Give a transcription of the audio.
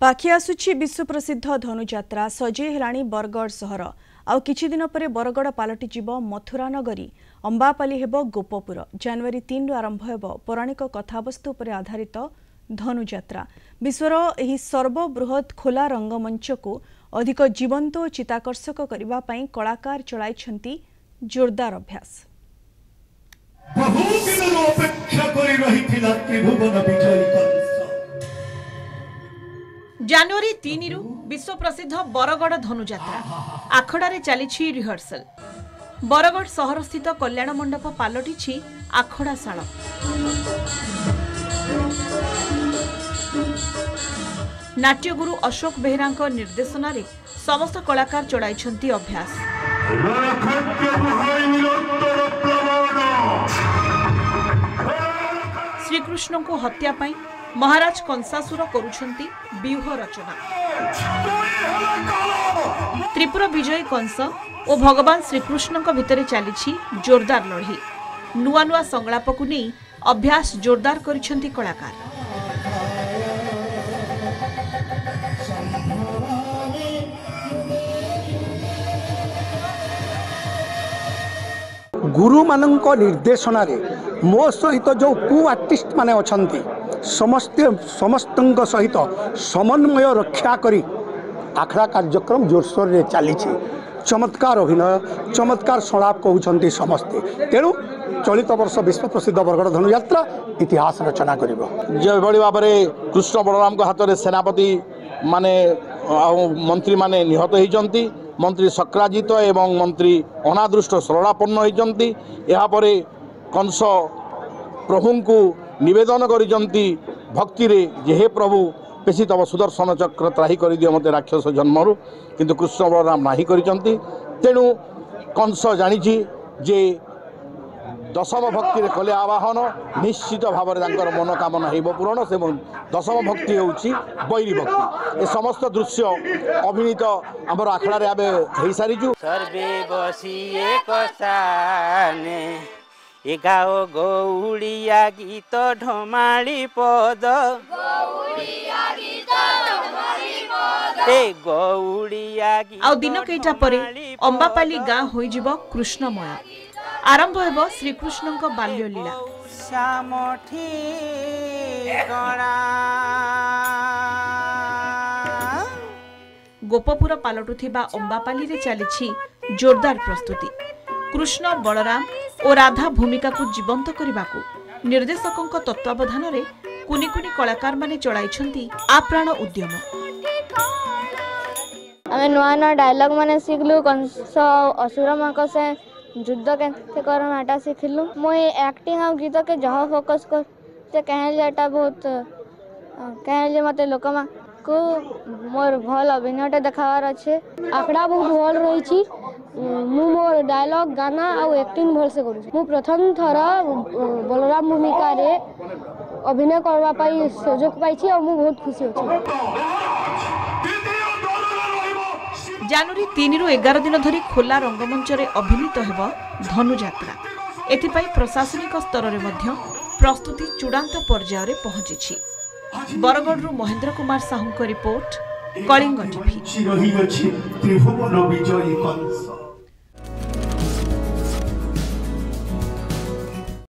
पाखि आसुछि विश्व प्रसिद्ध धनुयात्रा सजे हेलाणी बरगड़ सहर आउ किछि दिन परे बरगड़ पालटि जीव मथुरा नगरी अंबापाली हेबो गोपपुर जनवरी 3 रु आरंभ हेबो पौराणिक कथावस्तु उपर आधारित धनुयात्रा विश्वर एही सर्वबृहत खोला रंगमंच को अधिक जीवंत और चिताकर्षक करबा पई कलाकार चलाइछंती जोरदार अभ्यास। जनवरी 3 रु विश्व प्रसिद्ध बरगड़ धनुयात्रा आखड़ारे चली रिहर्सल। बरगड़ सहर स्थित कल्याण मंडप पालटि आखड़ाशाल। नाट्यगुरु अशोक बेहरा निर्देशन रे समस्त कलाकार चढ़ाई अभ्यास। श्रीकृष्ण को हत्या पाई महाराज कंसासुर करुछंती व्यूह रचना। त्रिपुरा विजयी कंस और भगवान श्रीकृष्ण भितर चली जोरदार लड़ाई। नुआ नुआ संगलाप को नहीं अभ्यास जोरदार करिछंती कलाकार। गुरु मानक निर्देशन मो सहित जो कु आर्टिस्ट माने अछंती समस्त सहित समन्वय रक्षा करी आखड़ा कार्यक्रम जोरसोर रे चली। चमत्कार अभिनय चमत्कार संलाप कहते समस्ते। तेणु चलित वर्ष विश्व प्रसिद्ध बरगड़ धनुयात्रा इतिहास रचना कर जो भाव में कृष्ण बलराम हाथ में सेनापति माने मंत्री माने निहत होती। मंत्री सक्राजित एवं मंत्री अनादृष्ट सरलापन्न होती। यापर कंस प्रभु को निवेदन करिजंती भक्ति रे जे हे प्रभु पेशी तब सुदर्शन चक्र त्राही कर दिए मत राक्षस जन्मरु, किंतु कृष्ण बलराम नाही करिजंती। तेणु कंस जानी जे दशम भक्ति रे कले आवाहन निश्चित भाव में मनोकामना हो पूरण से दशम भक्ति होउछि बैरी भक्ति। ए समस्त दृश्य अभिनीत आमर आखड़ा हो सारीचु। सर्वे बसी एक स्थाने एगाओ गौड़िया गीत ढमाली पद आउ दिन कईटा परे अंबापाली गाँ होई जिवो कृष्णमय। आरंभ हेबो श्रीकृष्ण बाल्य लीला। गोपपुर पालटुथिबा अंबापाली रे चली जोरदार प्रस्तुति। कृष्ण बलराम और राधा भूमिका को जीवंत करने निर्देशकों तत्वावधान रे कुनी कुनी कलाकार माने चढ़ाई आप्राण उद्यम। आमे नुआ नुआ डायलॉग माने सिखलु। कंस असुर माक से युद्ध के करनाटा सिखलु। मुई एक्टिंग और गीत के जहाँ फोकस कर से कहलेटा बहुत कहले मते लोकमा को मोर भल अभिनयटा देखावार अच्छे। आखड़ा बहुत भल रही। मु मोर डायलॉग गाना और एक्टिंग भल से करू। मु प्रथम थर बलराम भूमिका रे अभिनय करबा पाई सुयोग पाइछि और मु बहुत खुशी अछि। जनवरी 3 रु 11 दिन धरी खोला रंगमंच रे अभिनीत हेबो धनुयात्रा। एथिपाई प्रशासनिक स्तर रे मध्य प्रस्तुति चूड़ांत पर्याय रे पहुंची। बरगड़ रु महेंद्र कुमार साहू को रिपोर्ट, कलिंग टीवी।